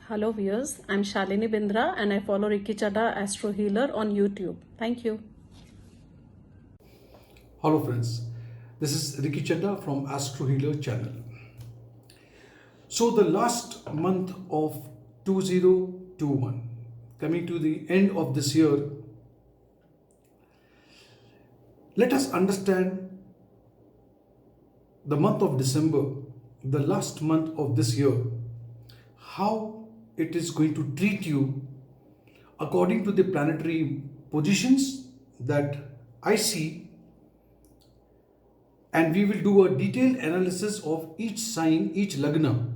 Hello viewers, I'm Shalini Bindra and I follow Chadha Astro Healer on YouTube. Thank you. Hello friends, this is Ricky Chadha from Astro Healer channel. So the last month of 2021, coming to the end of this year, let us understand the month of December, the last month of this year, how it is going to treat you according to the planetary positions that I see, and we will do a detailed analysis of each sign, each lagna,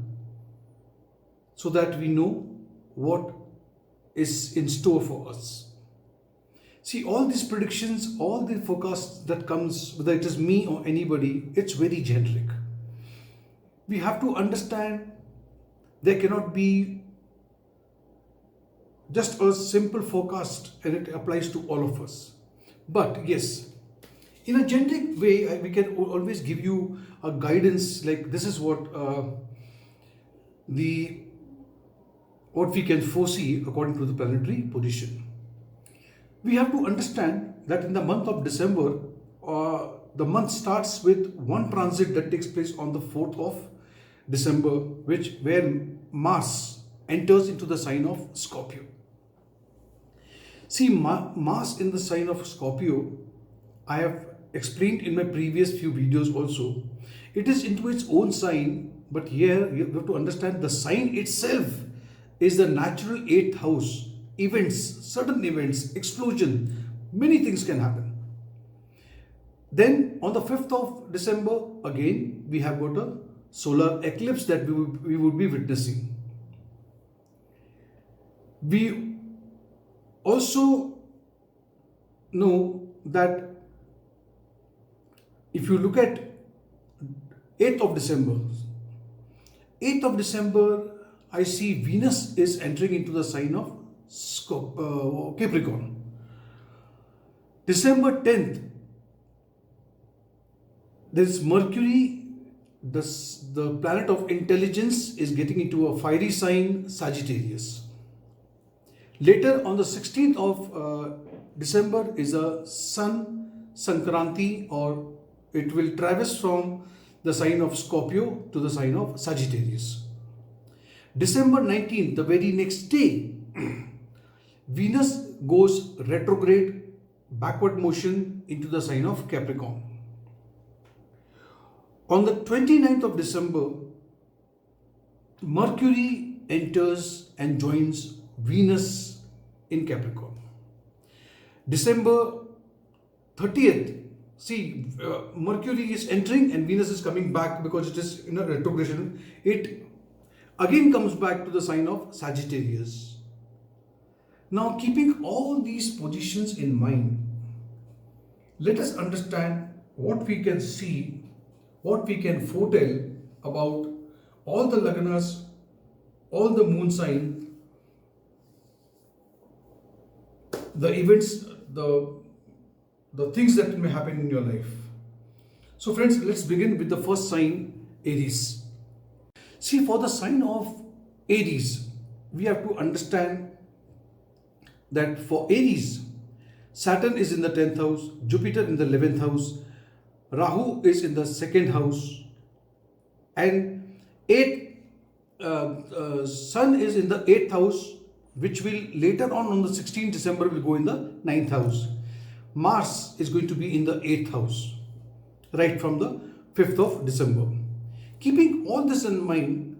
so that we know what is in store for us. See, all these predictions, all the forecasts that comes, whether it is me or anybody, it's very generic. We have to understand there cannot be just a simple forecast and it applies to all of us. But yes, in a generic way, we can always give you a guidance like this is what we can foresee according to the planetary position. We have to understand that in the month of December, the month starts with one transit that takes place on the 4th of December, where Mars enters into the sign of Scorpio. See, Mars in the sign of Scorpio, I have explained in my previous few videos also. It is into its own sign, but here you have to understand the sign itself is the natural 8th house. Events, sudden events, explosion, many things can happen. Then on the 5th of December, again, we have got a solar eclipse that we would be witnessing. We also know that if you look at 8th of December, I see Venus is entering into the sign of Capricorn. December 10th, there is Mercury, the planet of intelligence, is getting into a fiery sign, Sagittarius. Later on the 16th of December is a Sun Sankranti, or it will traverse from the sign of Scorpio to the sign of Sagittarius. December 19th, the very next day, Venus goes retrograde, backward motion into the sign of Capricorn. On the 29th of December, Mercury enters and joins Venus in Capricorn. December 30th, see, Mercury is entering and Venus is coming back because it is in a retrogression. It again comes back to the sign of Sagittarius. Now, keeping all these positions in mind, let us understand what we can see, what we can foretell about all the lagnas, all the moon sign, the events, the things that may happen in your life. So friends, let's begin with the first sign, Aries. See, for the sign of Aries, we have to understand that for Aries, Saturn is in the 10th house, Jupiter in the 11th house, Rahu is in the 2nd house, and Sun is in the 8th house, which will later on the 16th December will go in the 9th house. Mars is going to be in the 8th house, right from the 5th of December. Keeping all this in mind,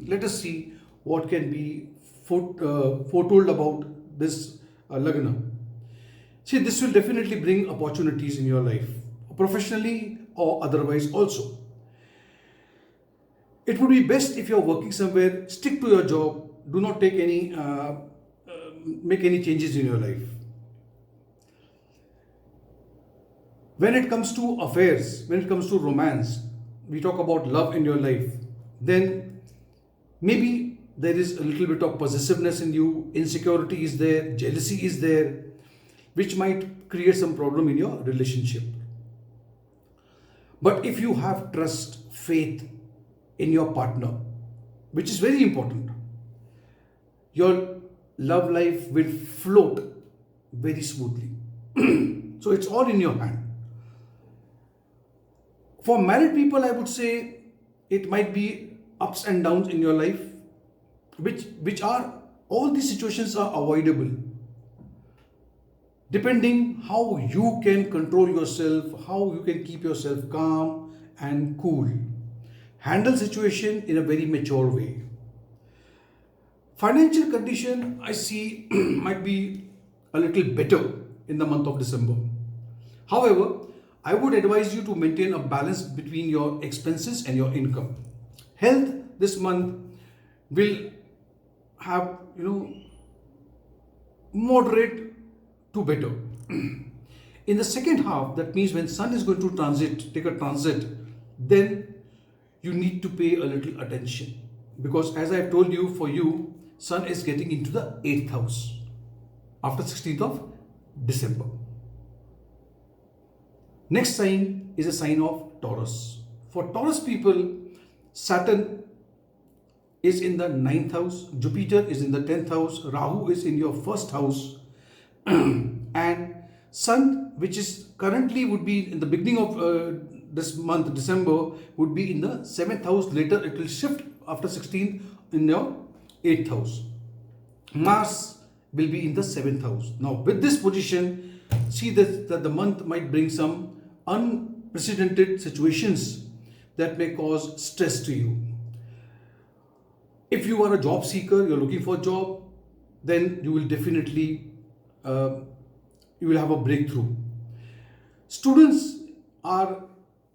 let us see what can be foretold about this lagna. See, this will definitely bring opportunities in your life, professionally or otherwise also. It would be best if you are working somewhere, stick to your job, do not take any, make any changes in your life. When it comes to affairs, when it comes to romance, we talk about love in your life, then maybe there is a little bit of possessiveness in you, insecurity is there, jealousy is there, which might create some problem in your relationship. But if you have trust, faith in your partner, which is very important, your love life will float very smoothly. So it's all in your hand. For married people, I would say it might be ups and downs in your life, which are, all these situations are avoidable. Depending how you can control yourself, how you can keep yourself calm and cool. Handle situation in a very mature way. Financial condition I see might be a little better in the month of December. However, I would advise you to maintain a balance between your expenses and your income. Health this month will have, moderate to better. In the second half, that means when Sun is going to take a transit, then you need to pay a little attention. Because as I have told you, for you, Sun is getting into the 8th house after 16th of December. Next sign is a sign of Taurus. For Taurus people, Saturn is in the 9th house, Jupiter is in the 10th house, Rahu is in your 1st house, and Sun, which is currently would be in the beginning of this month, December, would be in the 7th house. Later it will shift after 16th in your 8th house. Mars will be in the 7th house. Now with this position, see that the month might bring some unprecedented situations that may cause stress to you. If you are a job seeker, you're looking for a job, then you will definitely you will have a breakthrough. Students are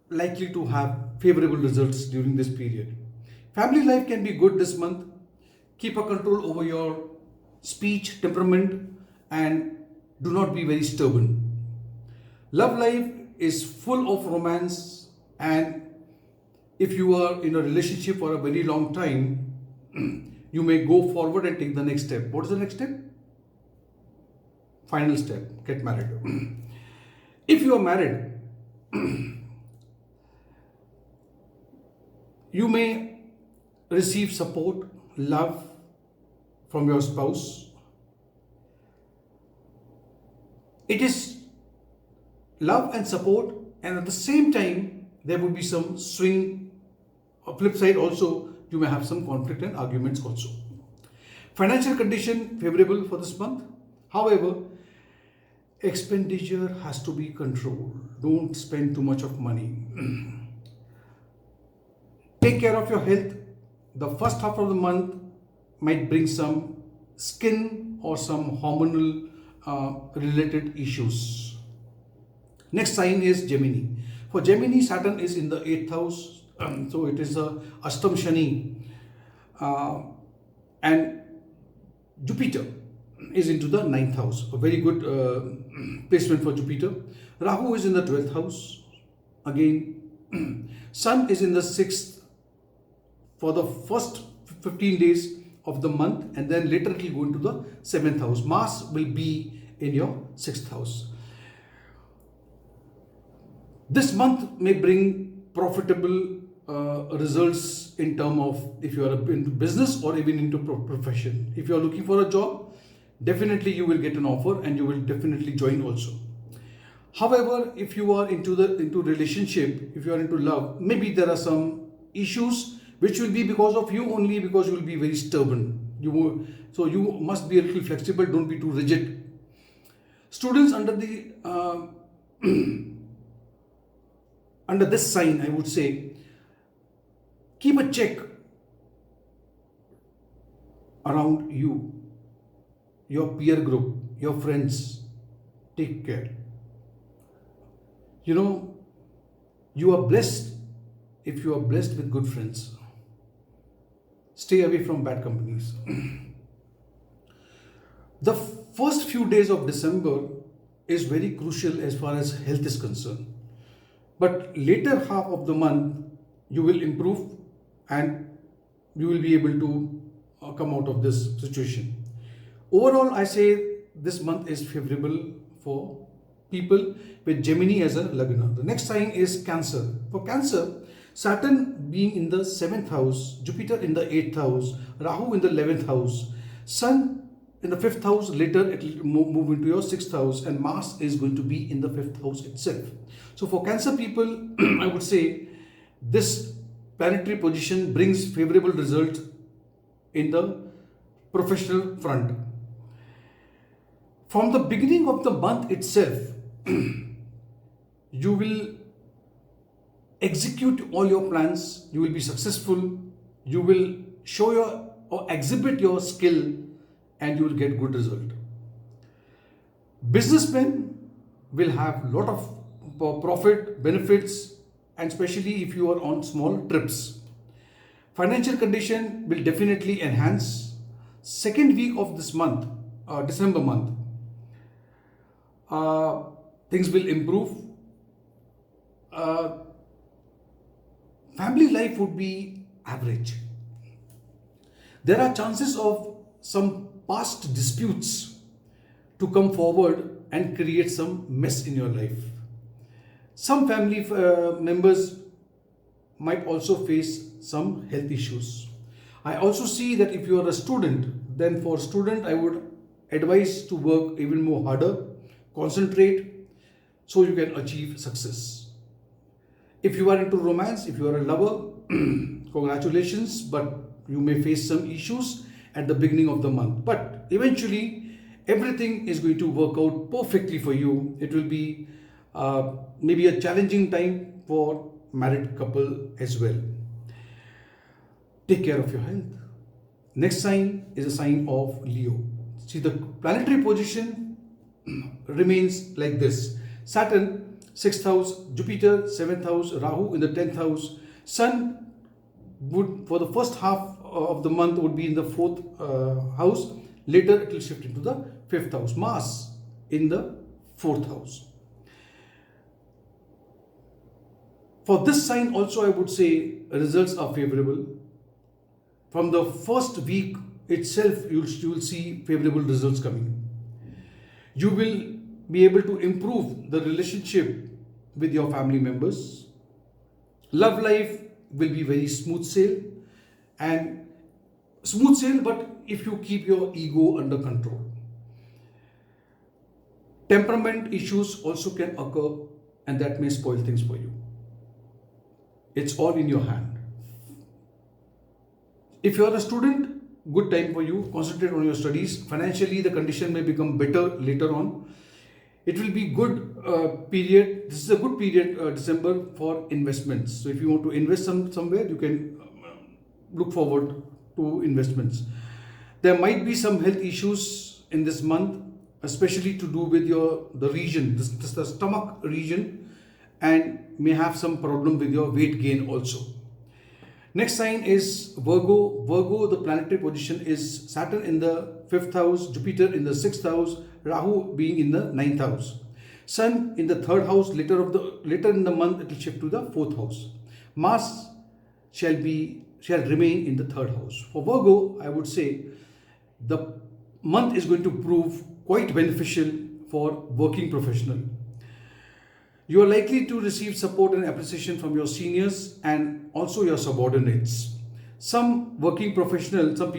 likely to have favorable results during this period. Family life can be good this month. Keep a control over your speech, temperament, and do not be very stubborn. Love life is full of romance, and if you are in a relationship for a very long time, you may go forward and take the next step. What is the next step? Final step, get married. If you are married, you may receive support, love from your spouse. It is love and support, and at the same time there would be some swing. Flip side also, you may have some conflict and arguments also. Financial condition favorable for this month. However, expenditure has to be controlled. Don't spend too much of money. Take care of your health. The first half of the month might bring some skin or some hormonal related issues. Next sign is Gemini. For Gemini, Saturn is in the 8th house. So it is a Ashtam Shani. And Jupiter is into the 9th house. A very good placement for Jupiter. Rahu is in the 12th house. Again, Sun is in the 6th for the first 15 days of the month, and then later it will go into the 7th house. Mars will be in your 6th house. This month may bring profitable results in terms of if you are into business or even into profession. If you are looking for a job, definitely you will get an offer and you will definitely join also. However, if you are into relationship, if you are into love, maybe there are some issues which will be because of you only, because you will be very stubborn. So you must be a little flexible, don't be too rigid. Students under the under this sign, I would say, keep a check around you, your peer group, your friends. Take care. You are blessed if you are blessed with good friends. Stay away from bad companies. The first few days of December is very crucial as far as health is concerned. But later half of the month, you will improve and you will be able to come out of this situation. Overall, I say this month is favorable for people with Gemini as a Lagna. The next sign is Cancer. For Cancer, Saturn being in the 7th house, Jupiter in the 8th house, Rahu in the 11th house, Sun in the 5th house, later it will move into your 6th house, and Mars is going to be in the 5th house itself. So for Cancer people, I would say this planetary position brings favorable results in the professional front. From the beginning of the month itself, you will execute all your plans, you will be successful, you will show your or exhibit your skill, and you will get good result. Businessmen will have lot of profit, benefits, and especially if you are on small trips. Financial condition will definitely enhance. Second week of this month, December month, things will improve. Family life would be average. There are chances of some past disputes to come forward and create some mess in your life. Some family members might also face some health issues. I also see that if you are a student, then for student I would advise to work even more harder, concentrate, so you can achieve success. If you are into romance, if you are a lover, congratulations, but you may face some issues at the beginning of the month. But eventually, everything is going to work out perfectly for you. It will be maybe a challenging time for married couple as well. Take care of your health. Next sign is a sign of Leo. See, the planetary position remains like this. Saturn, 6th house, Jupiter, 7th house, Rahu in the 10th house. Sun would, for the first half of the month, would be in the 4th house. Later, it will shift into the 5th house. Mars in the 4th house. For this sign also, I would say results are favorable. From the first week itself, you will see favorable results coming. You will be able to improve the relationship with your family members. Love life will be very smooth sail, but if you keep your ego under control. Temperament issues also can occur, and that may spoil things for you. It's all in your hand. If you are a student, good time for you. Concentrate on your studies. Financially, the condition may become better later on. It will be good period. This is a good period, December, for investments. So if you want to invest somewhere, you can look forward to investments. There might be some health issues in this month, especially to do with the region, the stomach region, and may have some problem with your weight gain also. Next sign is Virgo. Virgo, the planetary position is Saturn in the 5th house, Jupiter in the 6th house, Rahu being in the 9th house. Sun in the 3rd house. Later in the month, it will shift to the 4th house. Mars shall remain in the 3rd house. For Virgo, I would say the month is going to prove quite beneficial for working professional. You are likely to receive support and appreciation from your seniors and also your subordinates. Some working professional, some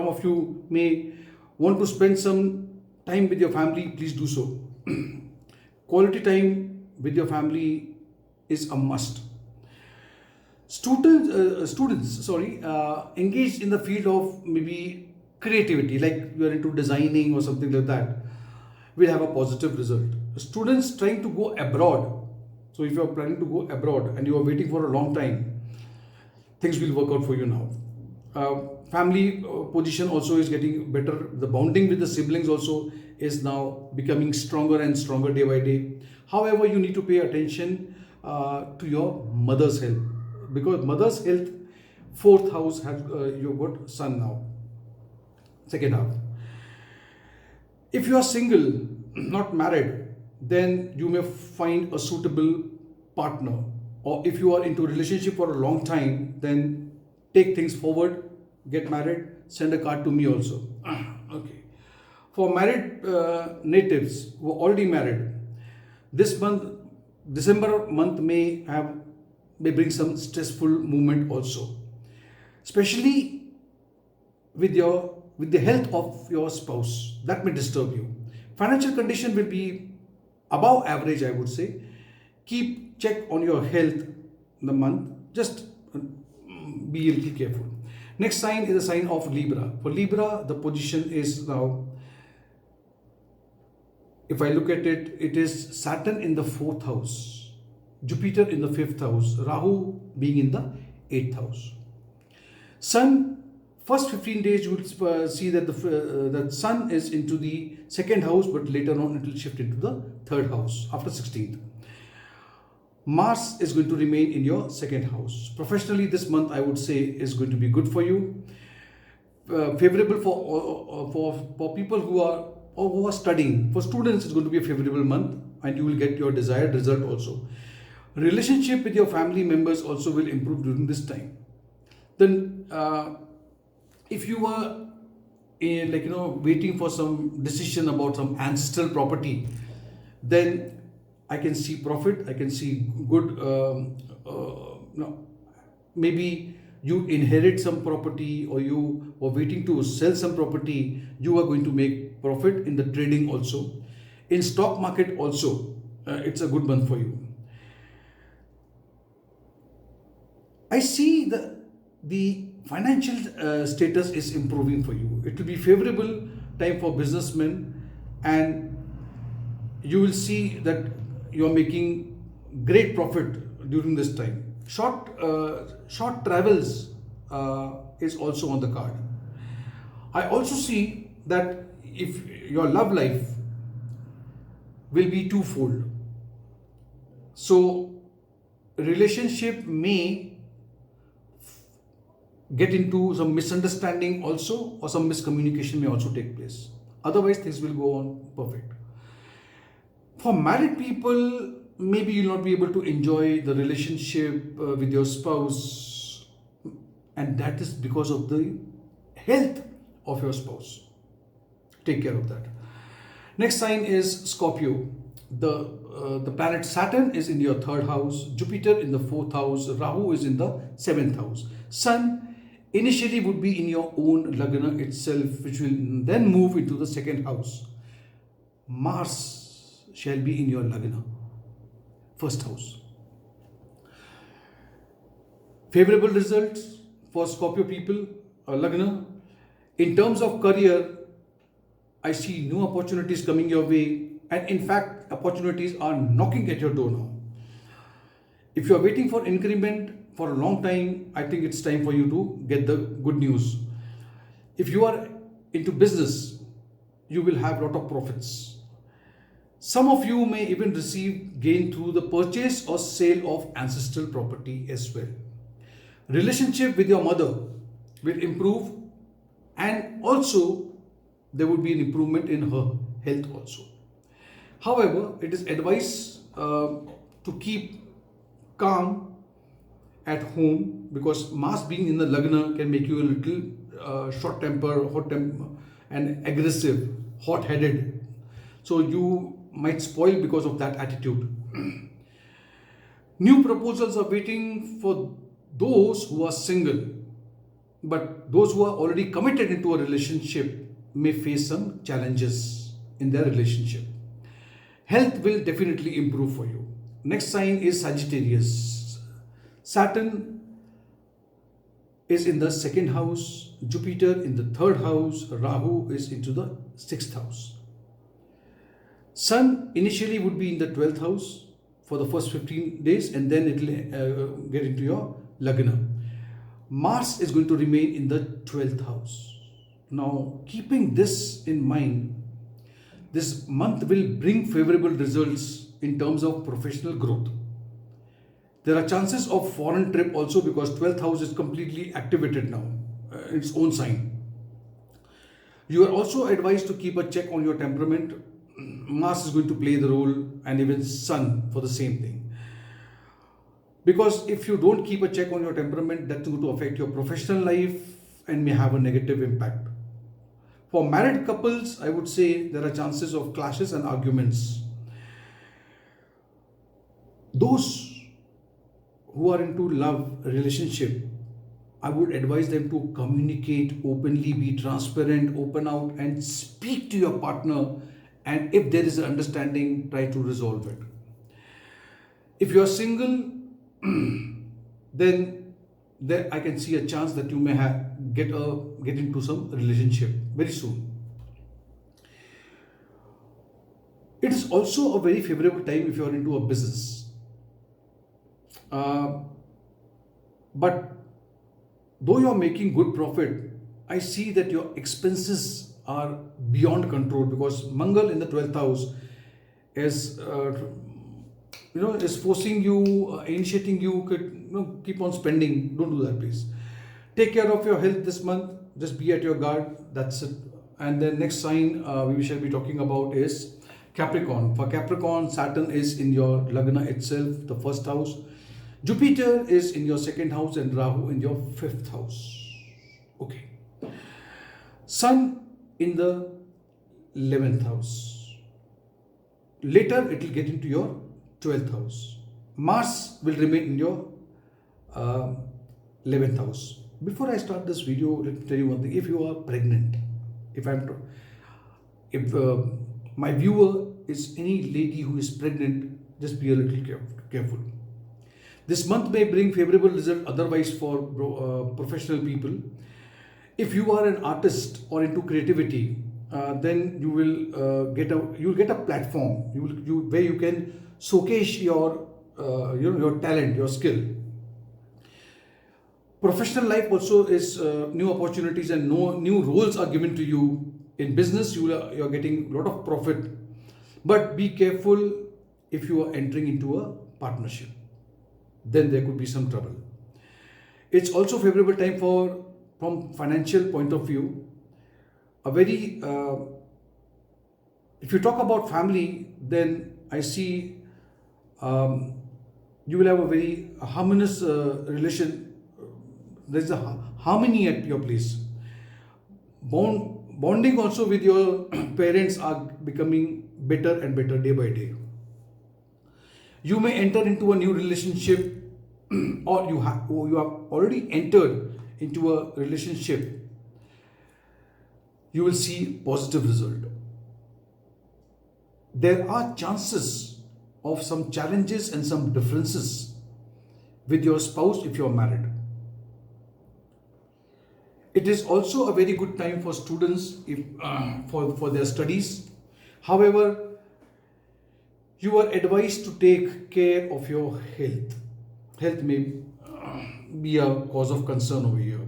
of you may want to spend some time with your family. Please do so. Quality time with your family is a must. Students engaged in the field of maybe creativity, like you are into designing or something like that, will have a positive result. Students trying to go abroad, so if you are planning to go abroad and you are waiting for a long time, things will work out for you now. Family position also is getting better. The bonding with the siblings also is now becoming stronger and stronger day by day. However, you need to pay attention to your mother's health, because mother's health, 4th house, has you've got Sun now, 2nd half. If you are single, not married, then you may find a suitable partner. Or if you are into a relationship for a long time, then take things forward, get married, send a card to me also. Okay. For married natives who are already married, this month, December month may bring some stressful movement also. Especially with the health of your spouse. That may disturb you. Financial condition will be above average, I would say. Keep check on your health in the month. Just be a little careful. Next sign is the sign of Libra. For Libra, the position is now, if I look at it, it is Saturn in the 4th house, Jupiter in the 5th house, Rahu being in the 8th house. Sun, first 15 days you will see that the Sun is into the 2nd house, but later on it will shift into the 3rd house after 16th. Mars is going to remain in your 2nd house. Professionally, this month I would say is going to be good for you. Favorable for people who are studying. For students, it's going to be a favorable month, and you will get your desired result also. Relationship with your family members also will improve during this time. Then, if you were waiting for some decision about some ancestral property, then I can see profit. I can see good. Maybe you inherit some property, or you were waiting to sell some property. You are going to make profit in the trading also. In stock market also, it's a good month for you. I see the financial status is improving for you. It will be favorable time for businessmen, and you will see that you are making great profit during this time. Short travels is also on the card. I also see that if your love life will be twofold. So relationship may get into some misunderstanding also, or some miscommunication may also take place. Otherwise, things will go on perfect. For married people, maybe you'll not be able to enjoy the relationship with your spouse, and that is because of the health of your spouse. Take care of that. Next sign is Scorpio. The planet Saturn is in your 3rd house, Jupiter in the 4th house, Rahu is in the 7th house. Sun initially would be in your own Lagna itself, which will then move into the 2nd house. Mars shall be in your Lagna, 1st house. Favorable results for Scorpio people, Lagna. In terms of career, I see new opportunities coming your way, and in fact, opportunities are knocking at your door now. If you are waiting for increment for a long time, I think it's time for you to get the good news. If you are into business, you will have a lot of profits. Some of you may even receive gain through the purchase or sale of ancestral property as well. Relationship with your mother will improve, and also there would be an improvement in her health also. However, it is advised to keep calm at home, because Mars being in the Lagna can make you a little short temper, hot temper, and aggressive, hot-headed. So you might spoil because of that attitude. New proposals are waiting for those who are single, but those who are already committed into a relationship may face some challenges in their relationship. Health will definitely improve for you. Next sign is Sagittarius. Saturn is in the 2nd house, Jupiter in the 3rd house, Rahu is into the 6th house. Sun initially would be in the 12th house for the first 15 days, and then it will get into your Lagna. Mars is going to remain in the 12th house. Now, keeping this in mind, this month will bring favorable results in terms of professional growth. There are chances of foreign trip also, because 12th house is completely activated now, its own sign. You are also advised to keep a check on your temperament. Mars is going to play the role, and even Sun for the same thing. Because if you don't keep a check on your temperament, that's going to affect your professional life and may have a negative impact. For married couples, I would say there are chances of clashes and arguments. Those who are into love relationship, I would advise them to communicate openly, be transparent, open out, and speak to your partner. And if there is an understanding, try to resolve it. If you are single, then there I can see a chance that you may get into some relationship very soon. It is also a very favorable time if you are into a business. But though you are making good profit, I see that your expenses are beyond control, because Mangal in the 12th house is is forcing you, initiating you, keep on spending. Don't do that, please. Take care of your health this month. Just be at your guard. That's it. And the next sign we shall be talking about is Capricorn. For Capricorn, Saturn is in your Lagna itself, the first house. Jupiter is in your second house and Rahu in your fifth house. Okay. Sun in the 11th house. Later it will get into your 12th house. Mars will remain in your 11th house. Before I start this video, let me tell you one thing. If you are pregnant, if my viewer is any lady who is pregnant, just be a little careful. This month may bring favorable result otherwise for professional people. If you are an artist or into creativity, then you will get a platform where you can showcase your talent, your skill. Professional life also is new opportunities and new roles are given to you. In business, you are getting a lot of profit, but be careful if you are entering into a partnership. Then there could be some trouble. It's also favorable time from financial point of view. If you talk about family, then I see you will have a very harmonious relation. There's a harmony at your place. Bonding also with your parents are becoming better and better day by day. You may enter into a new relationship, or you have already entered into a relationship. You will see positive result. There are chances of some challenges and some differences with your spouse if you are married. It is also a very good time for students for their studies. However, you are advised to take care of your health. Health may be a cause of concern over here.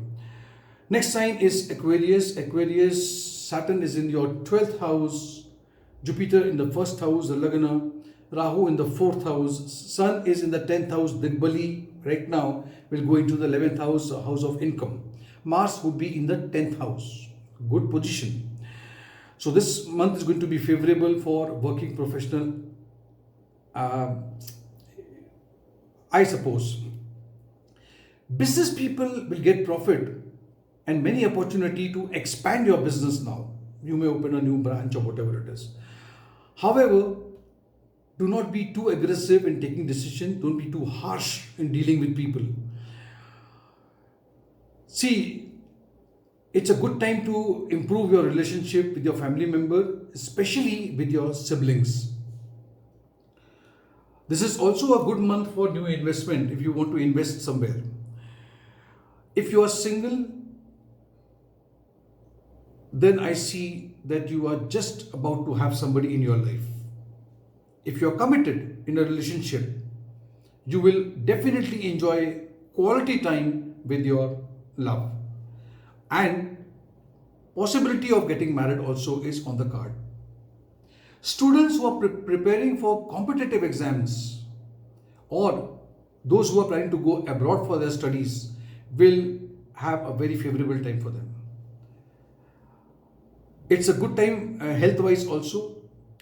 Next sign is Aquarius. Aquarius, Saturn is in your 12th house, Jupiter in the first house, the Lagna, Rahu in the 4th house, Sun is in the 10th house, Digbali right now will go into the 11th house, house of income. Mars would be in the 10th house, good position. So this month is going to be favorable for working professional, I suppose. Business people will get profit and many opportunity to expand your business now. You may open a new branch or whatever it is. However, do not be too aggressive in taking decisions. Don't be too harsh in dealing with people. See, it's a good time to improve your relationship with your family member, especially with your siblings. This is also a good month for new investment if you want to invest somewhere. If you are single, then I see that you are just about to have somebody in your life. If you are committed in a relationship, you will definitely enjoy quality time with your love. And possibility of getting married also is on the card. Students who are preparing for competitive exams or those who are planning to go abroad for their studies will have a very favorable time for them. It's a good time health-wise also.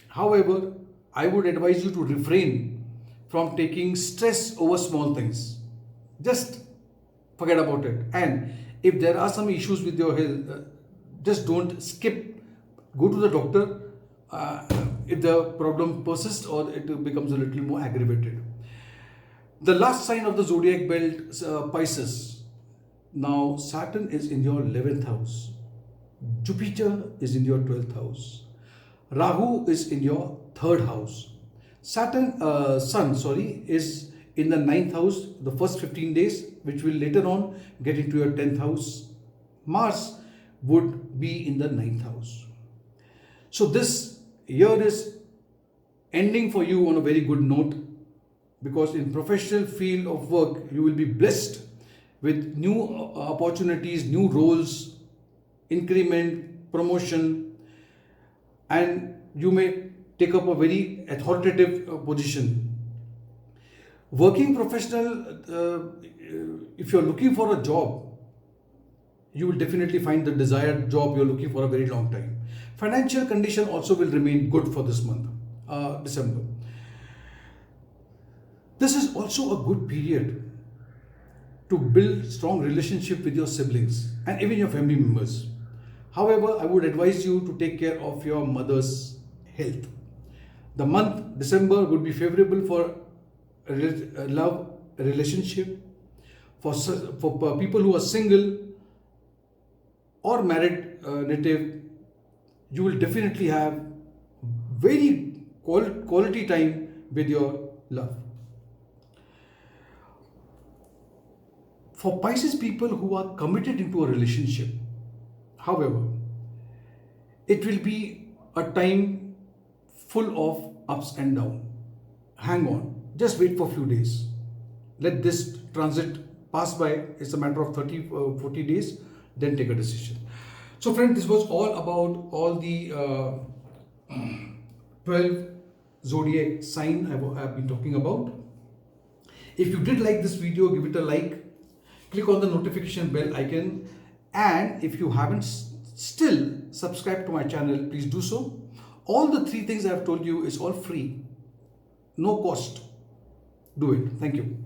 However, I would advise you to refrain from taking stress over small things. Just forget about it. And if there are some issues with your health, just don't skip. Go to the doctor if the problem persists or it becomes a little more aggravated. The last sign of the zodiac belt, Pisces. Now Saturn is in your 11th house. Jupiter is in your 12th house. Rahu is in your 3rd house. Sun is in the 9th house the first 15 days, which will later on get into your 10th house. Mars would be in the 9th house. So this year is ending for you on a very good note, because in professional field of work you will be blessed with new opportunities, new roles, increment, promotion, and you may take up a very authoritative position. Working professional, if you're looking for a job, you will definitely find the desired job you're looking for a very long time. Financial condition also will remain good for this month, December. This is also a good period to build strong relationship with your siblings and even your family members. However, I would advise you to take care of your mother's health. The month December would be favorable for love, relationship, for people who are single or married native. You will definitely have very quality time with your love. For Pisces people who are committed into a relationship, however, it will be a time full of ups and downs. Hang on, just wait for a few days. Let this transit pass by. It's a matter of 40 days, then take a decision. So friends, this was all about all the 12 zodiac sign I've been talking about. If you did like this video, give it a like. Click on the notification bell icon, and if you haven't still subscribed to my channel, please do so. All the 3 things I have told you is all free, no cost. Do it. Thank you.